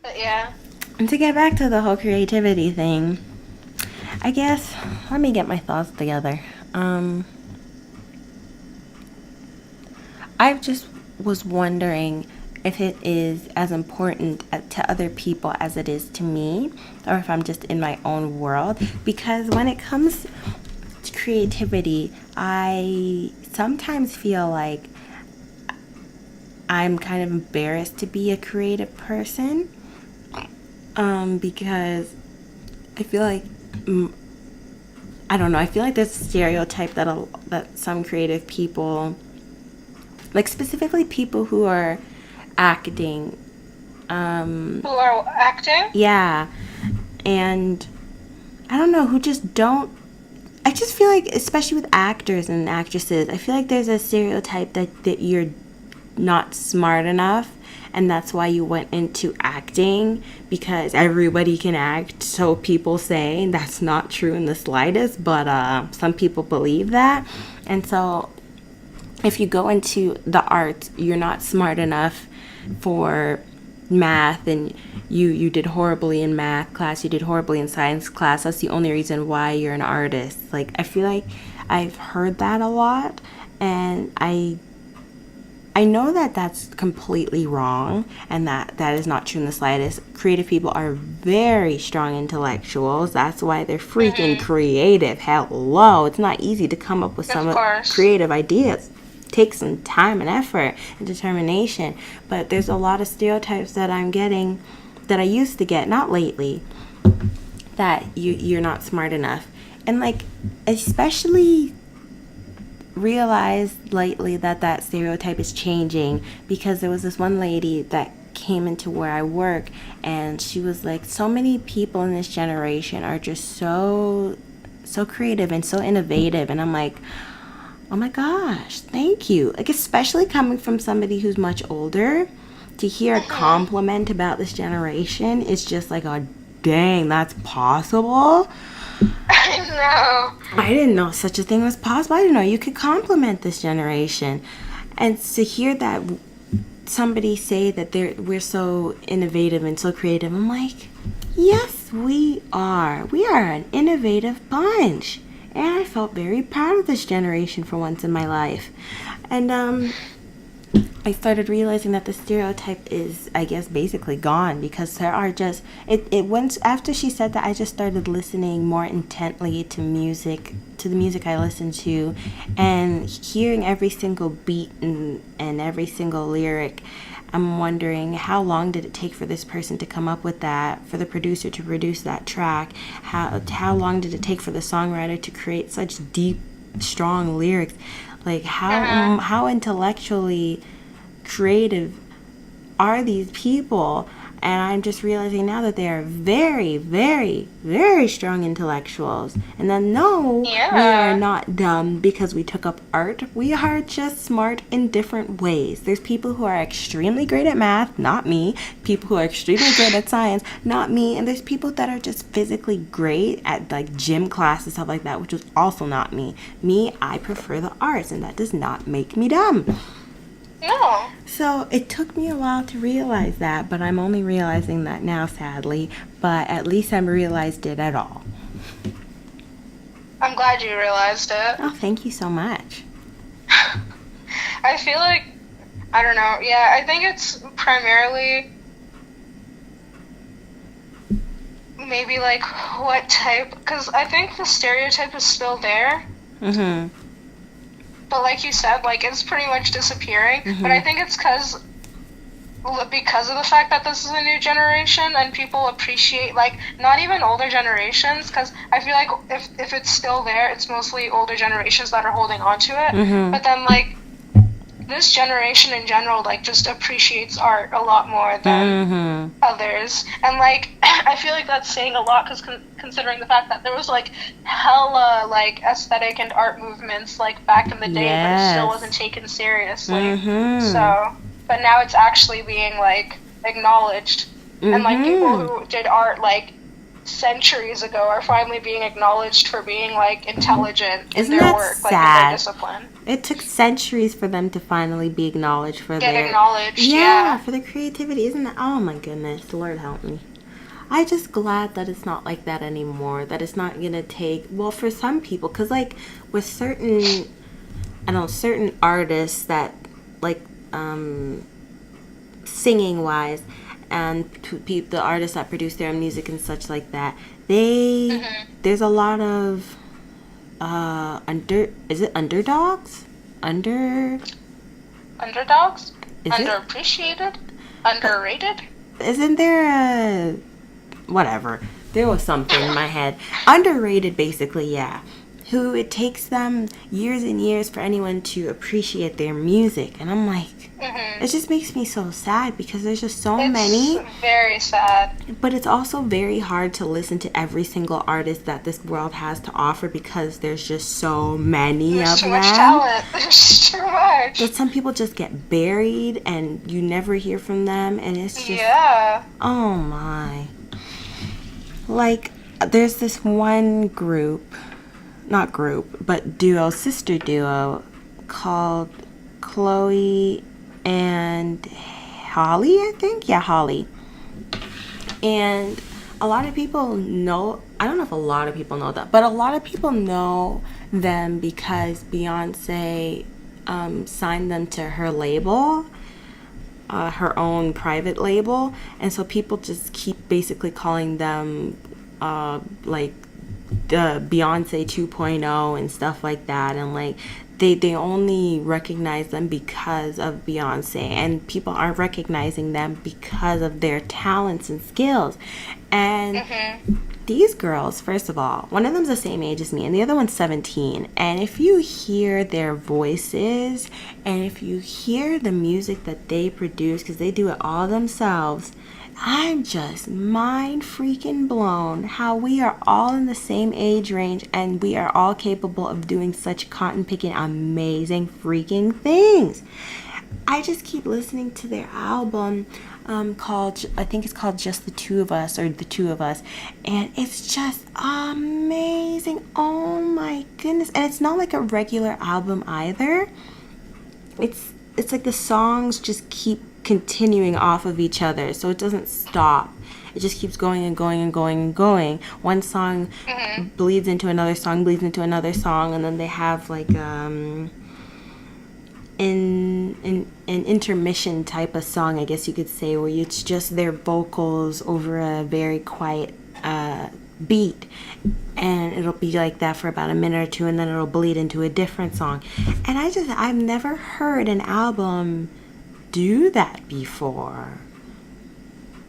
But yeah. And to get back to the whole creativity thing, I guess, let me get my thoughts together. I just was wondering if it is as important to other people as it is to me, or if I'm just in my own world. Because when it comes to creativity, I sometimes feel like I'm kind of embarrassed to be a creative person, because I feel like I don't know. I feel like there's a stereotype that some creative people, like specifically people who are acting, Who are acting? yeah, and I don't know, who just don't. I just feel like, especially with actors and actresses, I feel like there's a stereotype that you're not smart enough, and that's why you went into acting, because everybody can act, so people say. That's not true in the slightest, but some people believe that. And so if you go into the arts, you're not smart enough for math, and you did horribly in math class, you did horribly in science class, that's the only reason why you're an artist. Like, I feel like I've heard that a lot, and I know that that's completely wrong, and that is not true in the slightest. Creative people are very strong intellectuals. That's why they're freaking Mm-hmm. creative. Hello, it's not easy to come up with Of some course. creative ideas. It takes some time and effort and determination. But there's a lot of stereotypes that I'm getting, that I used to get, not lately, that you're not smart enough. And like, especially realized lately that stereotype is changing, because there was this one lady that came into where I work, and she was like, so many people in this generation are just so creative and so innovative. And I'm like, oh my gosh, thank you. Like, especially coming from somebody who's much older, to hear a Mm-hmm. compliment about this generation is just like, oh dang, that's possible. I know. I didn't know such a thing was possible. I didn't know you could compliment this generation. And to hear that somebody say that we're so innovative and so creative, I'm like, yes, we are. We are an innovative bunch. And I felt very proud of this generation for once in my life. And I started realizing that the stereotype is, I guess, basically gone, because there are just it went after she said that. I just started listening more intently to music, to the music I listen to, and hearing every single beat and every single lyric. I'm wondering, how long did it take for this person to come up with that, for the producer to produce that track? How long did it take for the songwriter to create such deep, strong lyrics? Like, Mm-hmm. how intellectually creative are these people? And I'm just realizing now that they are very, very, very strong intellectuals. And then, no, we are Yeah. not dumb because we took up art. We are just smart in different ways. There's people who are extremely great at math, not me. People who are extremely great at science, not me. And there's people that are just physically great at like gym class and stuff like that, which is also not me. I prefer the arts, and that does not make me dumb. No. So it took me a while to realize that, but I'm only realizing that now, sadly. But at least I realized it at all. I'm glad you realized it. Oh, thank you so much. I feel like, I don't know. Yeah, I think it's primarily maybe like what type, because I think the stereotype is still there. Mhm. But like you said, like it's pretty much disappearing. But I Mhm. think it's because of the fact that this is a new generation and people appreciate, like, not even older generations, because I feel like if it's still there, it's mostly older generations that are holding on to it. Mhm. But then like this generation in general, like, just appreciates art a lot more than Mhm. others. And like I feel like that's saying a lot, because considering the fact that there was like hella like aesthetic and art movements like back in the day, but it still wasn't Yes. taken seriously. Mhm. So but now it's actually being like acknowledged, and like people Mhm. who did art like centuries ago are finally being acknowledged for being like intelligent in Isn't their that work, like in their sad? discipline. It took centuries for them to finally be acknowledged for their... acknowledged, for their creativity. Isn't that... Oh my goodness, Lord help me. I'm just glad that it's not like that anymore. That it's not gonna take... Well, for some people, because, like, with certain... I don't know, certain artists that, like, singing-wise, and the artists that produce their own music and such like that, there's a lot of... is it underdogs? Underdogs? Is Underappreciated? Underrated? Isn't there a... Whatever. There was something in my head. Underrated, basically, yeah. Who it takes them years and years for anyone to appreciate their music. And I'm like, it just makes me so sad because there's just so many. It's very sad. But it's also very hard to listen to every single artist that this world has to offer because there's just so many There's of too them. much talent. There's too much. That some people just get buried and you never hear from them. And it's just, oh my. Like, there's this one sister duo called Chloe and Holly, I think. Yeah, Holly. And a lot of people know, I don't know if a lot of people know that, but a lot of people know them because Beyonce signed them to her label, her own private label. And so people just keep basically calling them like the Beyonce 2.0 and stuff like that, and like they only recognize them because of Beyonce, and people are recognizing them because of their talents and skills. And these girls, first of all, one of them's the same age as me and the other one's 17, and if you hear their voices and if you hear the music that they produce, because they do it all themselves, I'm just mind freaking blown how we are all in the same age range and we are all capable of doing such cotton picking amazing freaking things. I just keep listening to their album called, I think it's called Just the Two of Us, or The Two of Us, and it's just amazing. Oh my goodness. And it's not like a regular album either. It's like the songs just keep continuing off of each other, so it doesn't stop. It just keeps going and going and going and going. One song bleeds into another song, and then they have like an intermission type of song, I guess you could say, where it's just their vocals over a very quiet beat, and it'll be like that for about a minute or two, and then it'll bleed into a different song. And I've never heard an album do that before.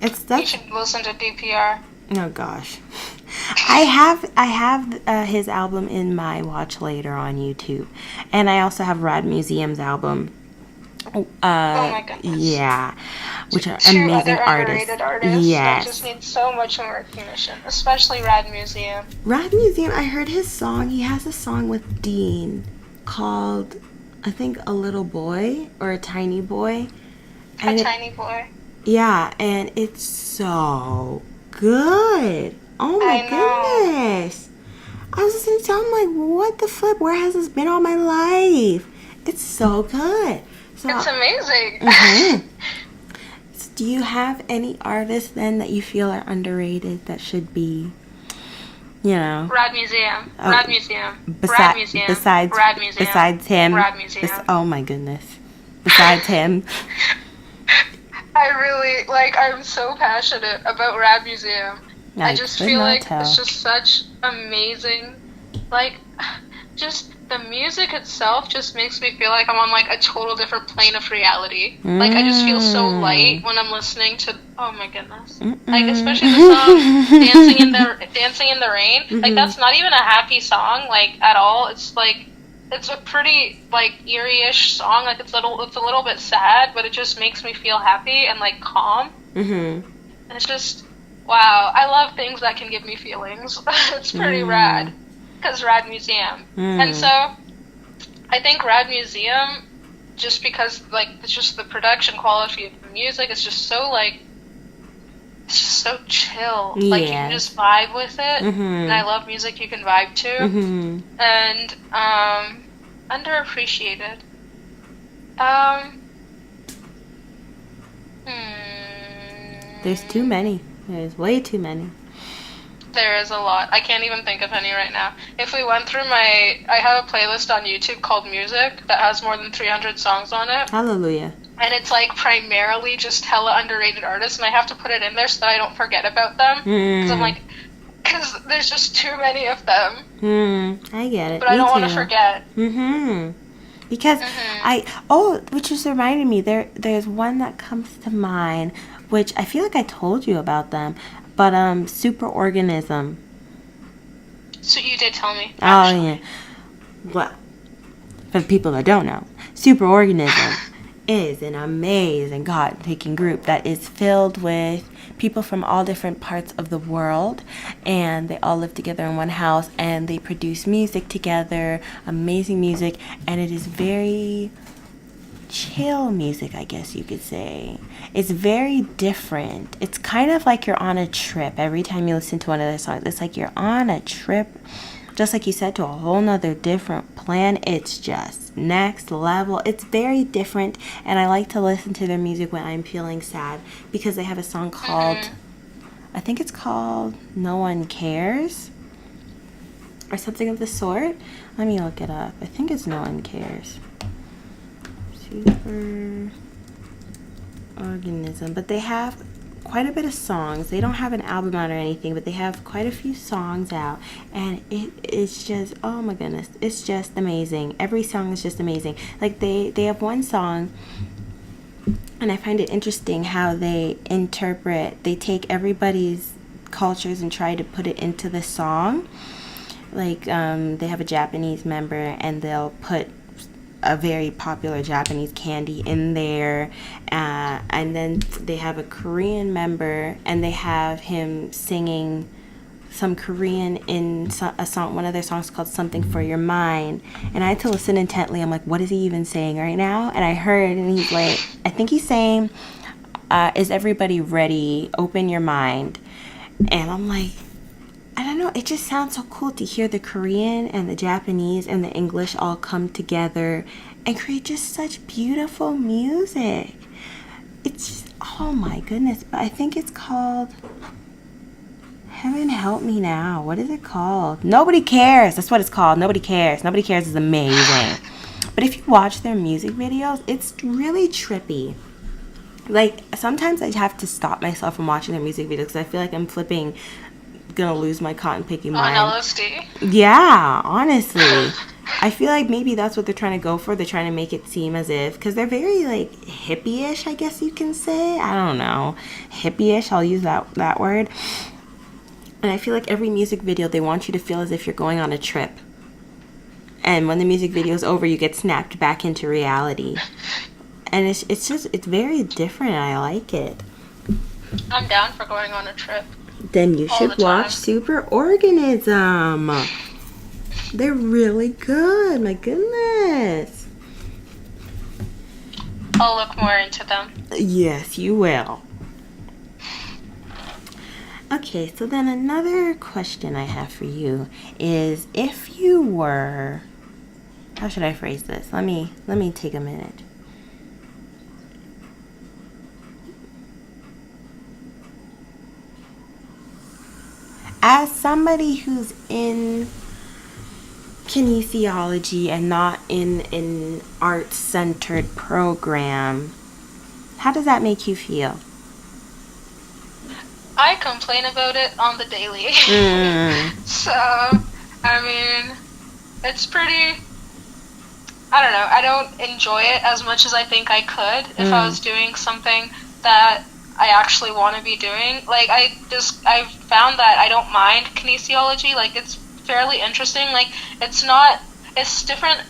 You should listen to DPR. Oh gosh. I have his album in my watch later on YouTube, and I also have Rad Museum's album. Oh my goodness. Yeah, which are Two amazing other underrated artists Yes. that just need so much more recognition, especially Rad Museum. Rad Museum, I heard his song. He has a song with Dean called, I think, A Little Boy or A Tiny Boy. And Tiny Boy. Yeah, and it's so good. Oh my goodness. I was listening to it, I'm like, what the flip? Where has this been all my life? It's so good. So, it's amazing. So do you have any artists then that you feel are underrated that should be, you know? Rad Museum. Rad Museum. Rad Museum. Besides Rad Museum. Besides him. Rad Museum. Oh my goodness. Besides him. I really, I'm so passionate about Rad Museum. I just feel like it's just such amazing, just the music itself just makes me feel like I'm on, a total different plane of reality. I just feel so light when I'm listening to, oh my goodness. Especially the song Dancing in the Rain. That's not even a happy song, at all. It's, it's a pretty, eerie-ish song. It's a little bit sad, but it just makes me feel happy and, calm. And it's just, wow. I love things that can give me feelings. It's pretty rad. Because Rad Museum. And so, I think Rad Museum, just because, it's just the production quality of the music, it's just so, it's just so chill. You can just vibe with it. And I love music you can vibe to. And, I Underappreciated. There's too many. There's way too many. There is a lot. I can't even think of any right now. If we went through I have a playlist on YouTube called Music that has more than 300 songs on it. Hallelujah. And it's like primarily just hella underrated artists, and I have to put it in there so that I don't forget about them. Because I'm like, because there's just too many of them. I get it. But I don't want to forget. Because which just reminded me, there's one that comes to mind, which I feel like I told you about them, but Superorganism. So you did tell me. Actually. Oh yeah. Well, for the people that don't know, Superorganism is an amazing God-taking group that is filled with people from all different parts of the world, and they all live together in one house, and they produce music together, amazing music, and it is very chill music, I guess you could say. It's very different. It's kind of like you're on a trip. Every time you listen to one of their songs, it's like you're on a trip, just like you said, to a whole nother different plan. It's just next level. It's very different, and I like to listen to their music when I'm feeling sad, because they have a song called, I think it's called No One Cares, or something of the sort. Let me look it up. I think it's No One Cares. Superorganism. But they have quite a bit of songs. They don't have an album out or anything, but they have quite a few songs out, and it's just, oh my goodness, it's just amazing. Every song is just amazing. Like they have one song, and I find it interesting how they take everybody's cultures and try to put it into the song. Like they have a Japanese member, and they'll put a very popular Japanese candy in there, and then they have a Korean member, and they have him singing some Korean in a song, one of their songs called Something for Your Mind, and I had to listen intently. I'm like, what is he even saying right now? And I heard, and he's like, I think he's saying, is everybody ready? Open your mind. And I'm like, I don't know, it just sounds so cool to hear the Korean and the Japanese and the English all come together and create just such beautiful music. It's just, oh my goodness. But I think it's called, heaven help me now, what is it called? Nobody Cares. That's what it's called. Nobody Cares. Nobody Cares is amazing. But if you watch their music videos, it's really trippy. Like, sometimes I have to stop myself from watching their music videos because I feel like I'm gonna lose my cotton picking mind. On LSD? Yeah, honestly. I feel like maybe that's what they're trying to go for. They're trying to make it seem as if, because they're very like hippie-ish, I guess you can say. I don't know. Hippie-ish, I'll use that word. And I feel like every music video, they want you to feel as if you're going on a trip. And when the music video's over, you get snapped back into reality. And it's very different, and I like it. I'm down for going on a trip. Then you should watch Superorganism. They're really good. My goodness. I'll look more into them. Yes, you will. Okay, so then another question I have for you is, if you were, how should I phrase this? Let me take a minute. As somebody who's in kinesiology and not in an art-centered program, how does that make you feel? I complain about it on the daily. So, I mean, it's pretty, I don't know, I don't enjoy it as much as I think I could if I was doing something that I actually want to be doing. Like, I've found that I don't mind kinesiology. Like, it's fairly interesting. Like, it's different.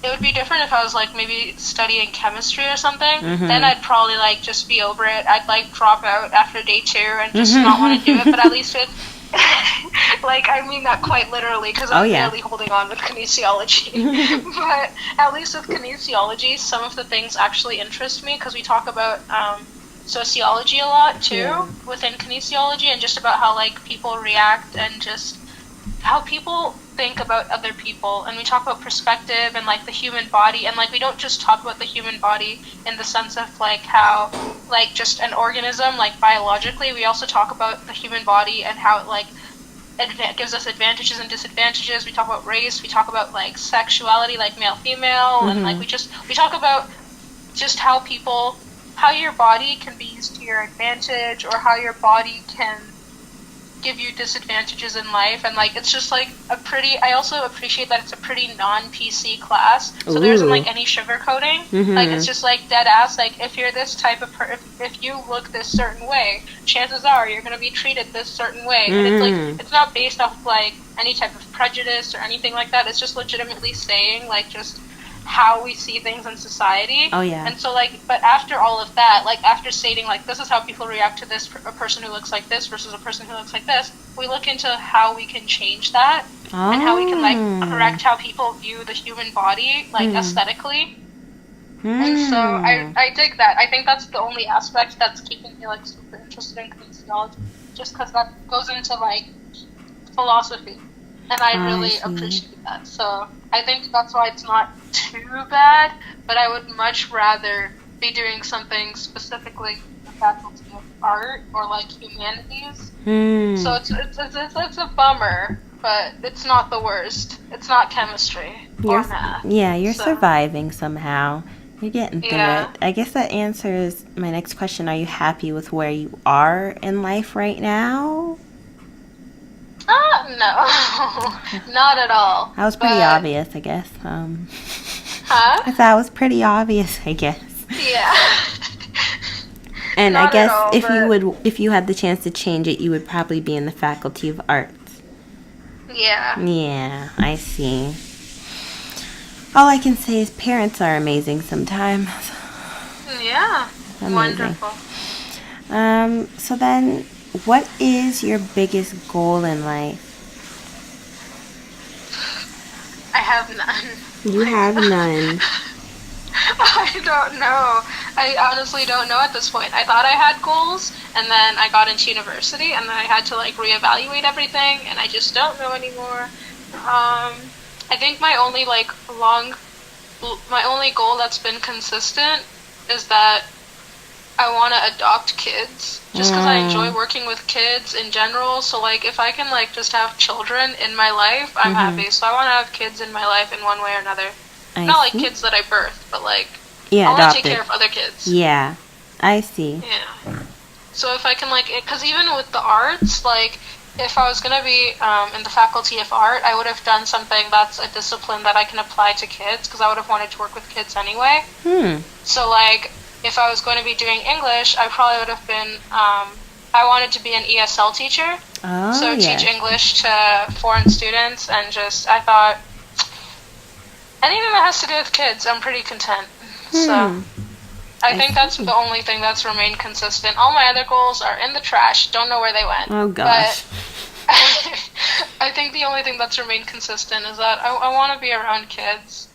It would be different if I was, like, maybe studying chemistry or something. Then I'd probably, like, just be over it. I'd, like, drop out after day 2 and just not want to do it. But at least with, like, I mean that quite literally, because I'm barely holding on with kinesiology. But at least with kinesiology, some of the things actually interest me, because we talk about sociology a lot too within kinesiology, and just about how like people react and just how people think about other people, and we talk about perspective and like the human body, and like we don't just talk about the human body in the sense of like how like just an organism like biologically. We also talk about the human body and how it like gives us advantages and disadvantages. We talk about race, we talk about like sexuality, like male female, and like we talk about just how your body can be used to your advantage, or how your body can give you disadvantages in life. And like it's just like I also appreciate that it's a pretty non-PC class, so there isn't like any sugarcoating. Like it's just like dead ass, like if you're this type of if you look this certain way, chances are you're going to be treated this certain way. And it's like it's not based off like any type of prejudice or anything like that. It's just legitimately saying like just how we see things in society. Oh yeah. And so like, but after all of that, like after stating like this is how people react to this, a person who looks like this versus a person who looks like this, we look into how we can change that and how we can like correct how people view the human body like aesthetically. And so I dig that. I think that's the only aspect that's keeping me like super interested in kinesiology, just because that goes into like philosophy. And I really appreciate that. So I think that's why it's not too bad, but I would much rather be doing something specifically in the faculty of art or like humanities. So it's a bummer, but it's not the worst. It's not chemistry or math. Yeah, you're surviving somehow. You're getting through it. I guess that answers my next question. Are you happy with where you are in life right now? No, not at all. That was pretty obvious, I guess. Huh? I thought it was pretty obvious, I guess. Yeah. And Not I guess all, if you had the chance to change it, you would probably be in the Faculty of Arts. Yeah. Yeah, I see. All I can say is parents are amazing sometimes. Yeah. Amazing. Wonderful. So then, what is your biggest goal in life? I have none. You have none. I don't know. I honestly don't know at this point. I thought I had goals, and then I got into university, and then I had to like reevaluate everything, and I just don't know anymore. I think my only goal that's been consistent is that I want to adopt kids, just because I enjoy working with kids in general. So like if I can like just have children in my life, I'm happy. So I want to have kids in my life in one way or another. Not like kids that I birthed, but like I want to take care of other kids. Yeah, I see. Yeah. So if I can like, because even with the arts, like if I was going to be in the Faculty of Art, I would have done something that's a discipline that I can apply to kids, because I would have wanted to work with kids anyway. So like if I was going to be doing English, I probably would have been, I wanted to be an ESL teacher. So teach English to foreign students, and just, I thought, anything that has to do with kids, I'm pretty content. So I think that's the only thing that's remained consistent. All my other goals are in the trash. Don't know where they went. Oh, gosh. But I think the only thing that's remained consistent is that I want to be around kids.